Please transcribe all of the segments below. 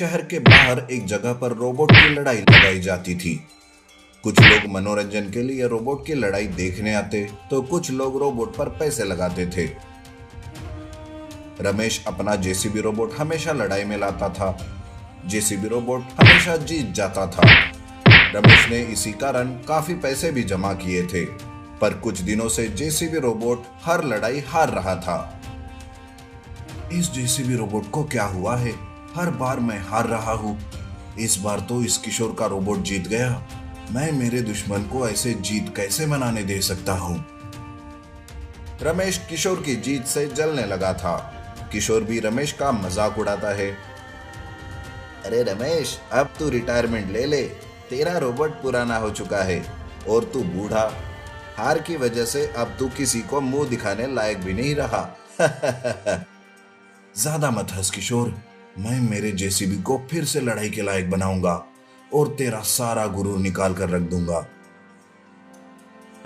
शहर के बाहर एक जगह पर रोबोट की लड़ाई लगाई जाती थी। कुछ लोग मनोरंजन के लिए रोबोट की लड़ाई देखने आते तो कुछ लोग रोबोट पर पैसे लगाते थे। रमेश अपना जेसीबी रोबोट हमेशा लड़ाई में लाता था। जेसीबी रोबोट हमेशा जीत जाता था। रमेश ने इसी कारण काफी पैसे भी जमा किए थे, पर कुछ दिनों से जेसीबी रोबोट हर लड़ाई हार रहा था। इस जेसीबी रोबोट को क्या हुआ है? हर बार मैं हार रहा हूँ। इस बार तो इस किशोर का रोबोट जीत गया। मैं मेरे दुश्मन को ऐसे जीत कैसे मनाने दे सकता हूँ? रमेश किशोर की जीत से जलने लगा था। किशोर भी रमेश का मजाक उड़ाता है। अरे रमेश, अब तू रिटायरमेंट ले ले। तेरा रोबोट पुराना हो चुका है और तू बूढ़ा। हार की वजह से अब तू किसी को मुंह दिखाने लायक भी नहीं रहा। ज्यादा मत हंस किशोर। मैं मेरे जेसीबी को फिर से लड़ाई के लायक बनाऊंगा और तेरा सारा गुरूर निकाल कर रख दूंगा।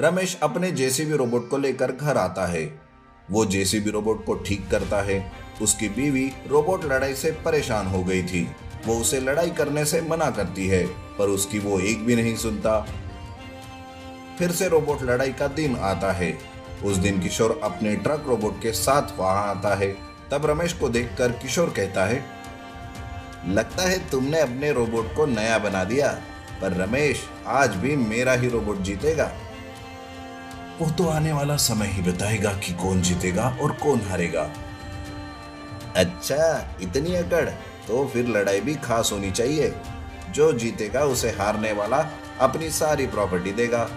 रमेश अपने जेसीबी रोबोट को लेकर घर आता है। वो जेसीबी रोबोट को ठीक करता है। उसकी बीवी रोबोट लड़ाई से परेशान हो गई थी। वो उसे लड़ाई करने से मना करती है, पर उसकी वो एक भी नहीं सुनता। फिर से रोबोट लड़ाई का दिन आता है। उस दिन किशोर अपने ट्रक रोबोट के साथ वहां आता है। तब रमेश को देखकर किशोर कहता है, लगता है तुमने अपने रोबोट को नया बना दिया, पर रमेश, आज भी मेरा ही रोबोट जीतेगा। वो तो आने वाला समय ही बताएगा कि कौन जीतेगा और कौन हारेगा। अच्छा, इतनी अकड़? तो फिर लड़ाई भी खास होनी चाहिए। जो जीतेगा उसे हारने वाला अपनी सारी प्रॉपर्टी देगा।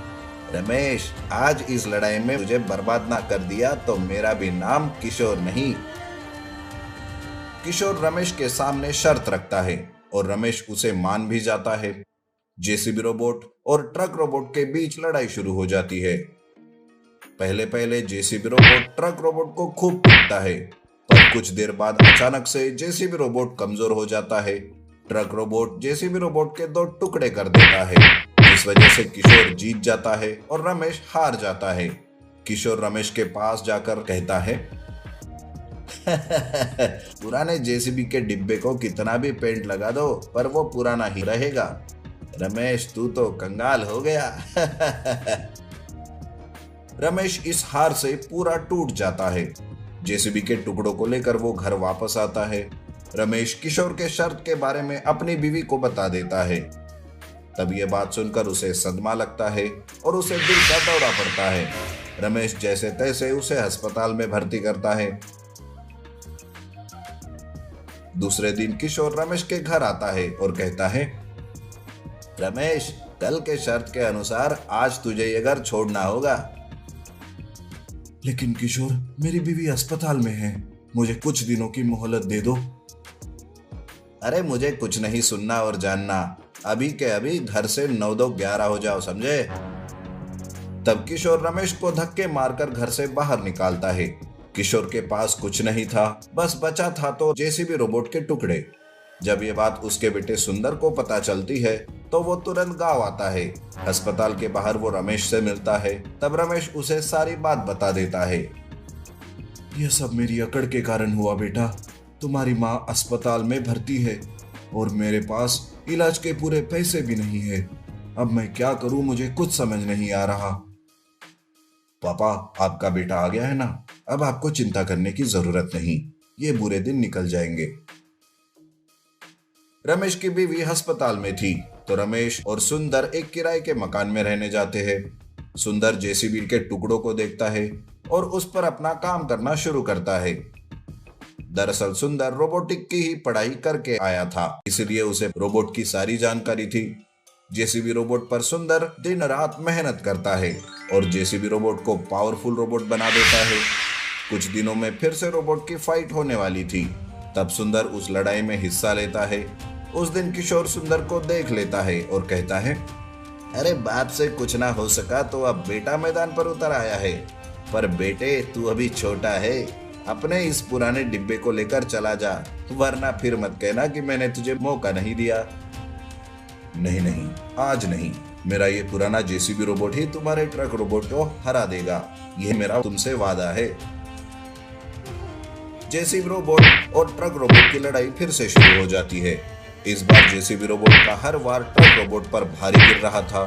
रमेश, आज इस लड़ाई में मुझे बर्बाद ना कर दिया तो मेरा भी नाम किशोर नहीं। किशोर रमेश के सामने शर्त रखता है और रमेश उसे मान भी जाता है। जेसीबी रोबोट और ट्रक रोबोट के बीच लड़ाई शुरू हो जाती है। पहले पहले जेसीबी रोबोट ट्रक रोबोट को खूब पीटता है, पर कुछ देर बाद अचानक से जेसीबी रोबोट कमजोर हो जाता है। ट्रक रोबोट जेसीबी रोबोट के दो टुकड़े कर देता है। इस वजह से किशोर जीत जाता है और रमेश हार जाता है। किशोर रमेश के पास जाकर कहता है, पुराने जेसीबी के डिब्बे को कितना भी पेंट लगा दो, पर वो पुराना ही रहेगा। रमेश, तू तो कंगाल हो गया। रमेश इस हार से पूरा टूट जाता है। जेसीबी के टुकड़ों को लेकर वो घर वापस आता है। रमेश किशोर के शर्त के बारे में अपनी बीवी को बता देता है। तब ये बात सुनकर उसे सदमा लगता है और उसे दिल का दौरा पड़ता है। रमेश जैसे तैसे उसे अस्पताल में भर्ती करता है। दूसरे दिन किशोर रमेश के घर आता है और कहता है, रमेश, कल के शर्त के अनुसार आज तुझे ये घर छोड़ना होगा। लेकिन किशोर, मेरी बीवी अस्पताल में है। मुझे कुछ दिनों की मोहलत दे दो। अरे मुझे कुछ नहीं सुनना और जानना। अभी के अभी घर से 9 2 11 हो जाओ, समझे? तब किशोर रमेश को धक्के मारकर घर से बाहर निकालता है। किशोर के पास कुछ नहीं था, बस बचा था तो जेसीबी रोबोट के टुकड़े। जब ये बात उसके बेटे सुंदर को पता चलती है तो वो तुरंत गांव आता है। अस्पताल के बाहर वो रमेश से मिलता है। तब रमेश उसे सारी बात बता देता है। यह सब मेरी अकड़ के कारण हुआ बेटा। तुम्हारी माँ अस्पताल में भर्ती है और मेरे पास इलाज के पूरे पैसे भी नहीं है। अब मैं क्या करूं, मुझे कुछ समझ नहीं आ रहा। पापा, आपका बेटा आ गया है ना, अब आपको चिंता करने की जरूरत नहीं। ये बुरे दिन निकल जाएंगे। रमेश की बीवी अस्पताल में थी तो रमेश और सुंदर एक किराए के मकान में रहने जाते हैं। सुंदर जेसीबी के टुकड़ों को देखता है और उस पर अपना काम करना शुरू करता है। दरअसल सुंदर रोबोटिक की ही पढ़ाई करके आया था, इसलिए उसे रोबोट की सारी जानकारी थी। जेसीबी रोबोट पर सुंदर दिन रात मेहनत करता है और जेसीबी रोबोट को पावरफुल रोबोट बना देता है। कुछ दिनों में फिर से रोबोट की फाइट होने वाली थी। तब सुंदर उस लड़ाई में हिस्सा लेता है। उस दिन किशोर सुंदर को देख लेता है और कहता है, अरे बाप से कुछ ना हो सका तो अब बेटा मैदान पर उतर आया है। पर बेटे, तू अभी छोटा है। अपने इस पुराने डिब्बे को लेकर चला जा, वरना फिर मत कहना कि मैंने तुझे मौका नहीं दिया। नहीं नहीं, आज नहीं। मेरा ये पुराना जेसीबी रोबोट ही तुम्हारे ट्रक रोबोट को हरा देगा। यह मेरा तुमसे वादा है। जेसीबी रोबोट और ट्रक रोबोट की लड़ाई फिर से शुरू हो जाती है। इस बार जेसीबी रोबोट का हर वार ट्रक रोबोट पर भारी गिर रहा था।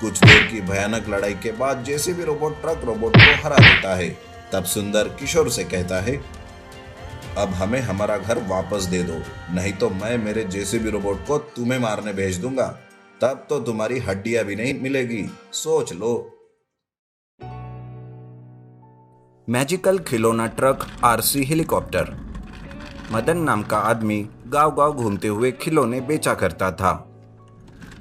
कुछ देर की भयानक लड़ाई के बाद जेसीबी रोबोट ट्रक रोबोट को हरा देता है। तब सुंदर किशोर से कहता है, अब हमें हमारा घर वापस दे दो, नहीं तो मैं मेरे जेसीबी रोबोट को तुम्हें मारने भेज दूंगा। तब तो तुम्हारी हड्डियां भी नहीं मिलेगी, सोच लो। मैजिकल खिलौना ट्रक आरसी हेलीकॉप्टर। मदन नाम का आदमी गांव-गांव घूमते हुए खिलौने बेचा करता था।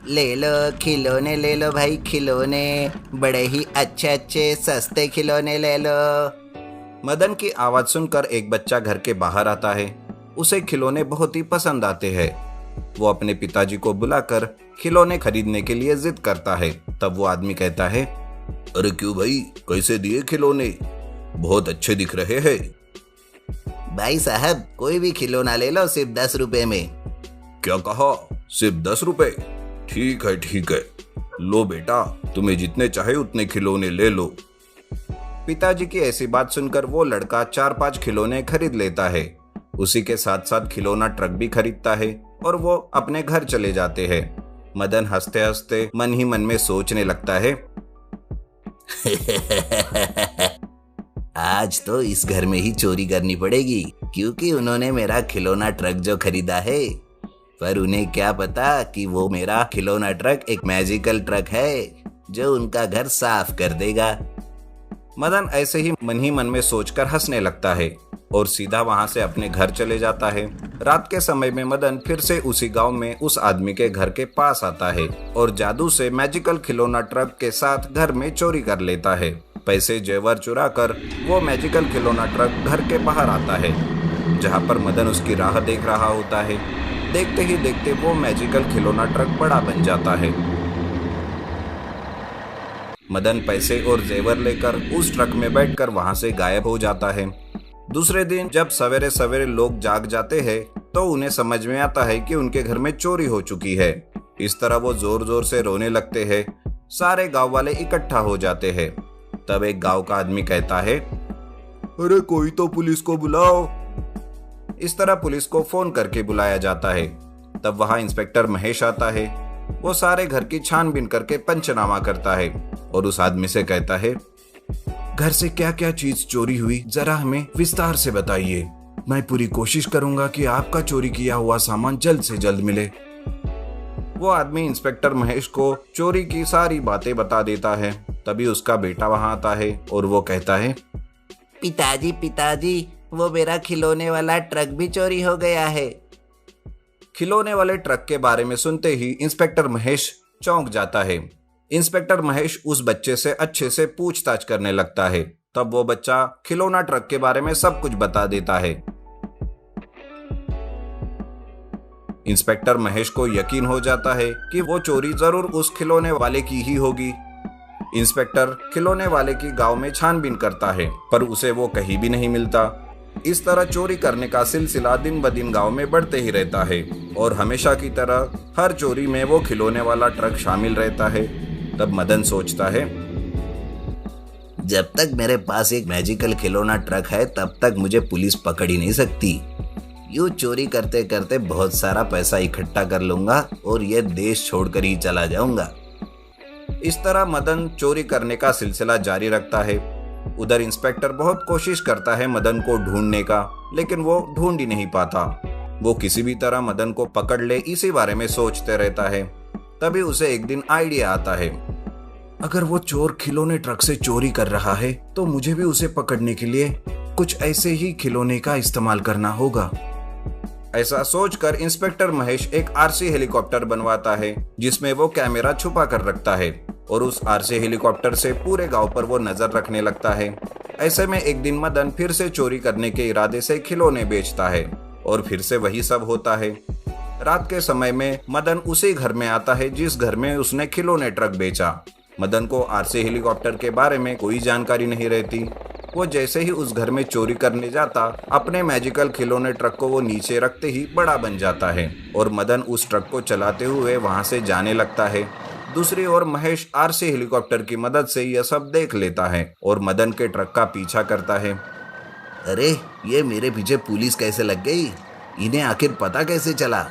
ले लो खिलौने, ले लो भाई खिलौने, बड़े ही अच्छे अच्छे सस्ते खिलौने ले लो। मदन की आवाज सुनकर एक बच्चा घर के बाहर आता है। उसे खिलौने बहुत ही पसंद आते हैं। वो अपने पिताजी को बुलाकर खिलौने खरीदने के लिए जिद करता है। तब वो आदमी कहता है, अरे क्यों भाई, कैसे दिए खिलौने? बहुत अच्छे दिख रहे हैं। भाई साहब, कोई भी खिलौना ले लो, सिर्फ 10 रुपए में। क्या कहा? सिर्फ 10 रुपए? ठीक है ठीक है, लो बेटा, तुम्हें जितने चाहे उतने खिलौने ले लो। पिताजी की ऐसी बात सुनकर वो लड़का 4-5 खिलौने खरीद लेता है। उसी के साथ साथ खिलौना ट्रक भी खरीदता है और वो अपने घर चले जाते हैं। मदन हंसते हंसते मन ही मन में सोचने लगता है, आज तो इस घर में ही चोरी करनी पड़ेगी, क्योंकि उन्होंने मेरा खिलौना ट्रक जो खरीदा है, पर उन्हें क्या पता कि वो मेरा खिलौना ट्रक एक मैजिकल ट्रक है जो उनका घर साफ कर देगा। मदन ऐसे ही मन में सोचकर हंसने लगता है और सीधा वहां से अपने घर चले जाता है। रात के समय में मदन फिर से उसी गांव में उस आदमी के घर के पास आता है और जादू से मैजिकल खिलौना ट्रक के साथ घर में चोरी कर लेता है। पैसे जेवर चुरा कर वो मैजिकल खिलौना ट्रक घर के बाहर आता है, जहाँ पर मदन उसकी राह देख रहा होता है। देखते ही देखते वो मैजिकल खिलौना ट्रक बड़ा बन जाता है। मदन पैसे और जेवर लेकर उस ट्रक में बैठकर वहां से गायब हो जाता है। दूसरे दिन जब सवेरे सवेरे लोग जाग जाते हैं तो उन्हें समझ में आता है कि उनके घर में चोरी हो चुकी है। इस तरह वो जोर जोर से रोने लगते हैं। सारे गांव वाले इकट्ठा हो जाते हैं। तब एक गांव का आदमी कहता है, अरे कोई तो पुलिस को बुलाओ। इस तरह पुलिस को फोन करके बुलाया जाता है। तब वहां इंस्पेक्टर महेश आता है। वो सारे घर की छानबीन करके पंचनामा करता है और उस आदमी से कहता है, घर से क्या क्या चीज चोरी हुई जरा हमें विस्तार से बताइए। मैं पूरी कोशिश करूंगा कि आपका चोरी किया हुआ सामान जल्द से जल्द मिले। वो आदमी इंस्पेक्टर महेश को चोरी की सारी बातें बता देता है। तभी उसका बेटा वहां आता है और वो कहता है, पिताजी पिताजी, वो मेरा खिलौने वाला ट्रक भी चोरी हो गया है। खिलौने वाले ट्रक के बारे में सुनते ही इंस्पेक्टर महेश चौंक जाता है। इंस्पेक्टर महेश उस बच्चे से अच्छे से पूछताछ करने लगता है। तब वो बच्चा खिलौना ट्रक के बारे में सब कुछ बता देता है। इंस्पेक्टर महेश को यकीन हो जाता है कि वो चोरी जरूर उस खिलौने वाले की ही होगी। इंस्पेक्टर खिलौने वाले की गांव में छानबीन करता है, पर उसे वो कहीं भी नहीं मिलता। इस तरह चोरी करने का सिलसिला दिन ब दिन गांव में बढ़ते ही रहता है और हमेशा की तरह हर चोरी में वो खिलौने वाला ट्रक शामिल रहता है। तब मदन सोचता है, जब तक मेरे पास एक मैजिकल खिलौना ट्रक है तब तक मुझे पुलिस पकड़ ही नहीं सकती। यूं चोरी करते करते बहुत सारा पैसा इकट्ठा कर लूंगा और ये देश छोड़कर ही चला जाऊंगा। इस तरह मदन चोरी करने का सिलसिला जारी रखता है। उधर इंस्पेक्टर बहुत कोशिश करता है मदन को ढूंढने का, लेकिन वो ढूंढ ही नहीं पाता। वो किसी भी तरह मदन को पकड़ ले इसी बारे में सोचते रहता है। तभी उसे एक दिन आइडिया आता है, अगर वो चोर खिलौने ट्रक से चोरी कर रहा है तो मुझे भी उसे पकड़ने के लिए कुछ ऐसे ही खिलौने का इस्तेमाल करना होगा। ऐसा सोचकर इंस्पेक्टर महेश एक आरसी हेलीकॉप्टर बनवाता है, जिसमें वो कैमरा छुपा कर रखता है और उस आरसी हेलीकॉप्टर से पूरे गांव पर वो नजर रखने लगता है। ऐसे में एक दिन मदन फिर से चोरी करने के इरादे से खिलौने बेचता है और फिर से वही सब होता है। रात के समय में मदन उसी घर में आता है जिस घर में उसने खिलौने ट्रक बेचा। मदन को आरसी हेलीकॉप्टर के बारे में कोई जानकारी नहीं रहती। वो जैसे ही उस घर में चोरी करने जाता, अपने मैजिकल खिलौने ट्रक को वो नीचे रखते ही बड़ा बन जाता है और मदन उस ट्रक को चलाते हुए वहां से जाने लगता है। दूसरी ओर महेश आरसी हेलीकॉप्टर की मदद से यह सब देख लेता है और मदन के ट्रक का पीछा करता है। अरे ये मेरे पीछे पुलिस कैसे लग गई? इन्हें आखिर पता कैसे चला?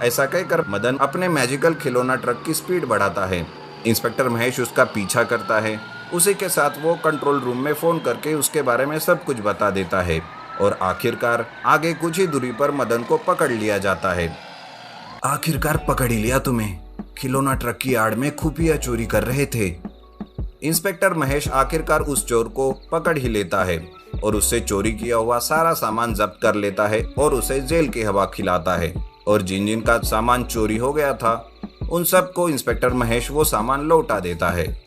ऐसा कहकर मदन अपने मैजिकल खिलौना ट्रक की स्पीड बढ़ाता है। इंस्पेक्टर महेश उसका पीछा करता है। उसी के साथ वो कंट्रोल रूम में फोन करके उसके बारे में सब कुछ बता देता है और आखिरकार आगे कुछ ही दूरी पर मदन को पकड़ लिया जाता है। आखिरकार पकड़ ही लिया तुम्हें, खिलौना ट्रक की आड़ में खुफिया चोरी कर रहे थे। इंस्पेक्टर महेश आखिरकार उस चोर को पकड़ ही लेता है और उससे चोरी किया हुआ सारा सामान जब्त कर लेता है और उसे जेल की हवा खिलाता है। और जिन जिन का सामान चोरी हो गया था उन सबको इंस्पेक्टर महेश वो सामान लौटा देता है।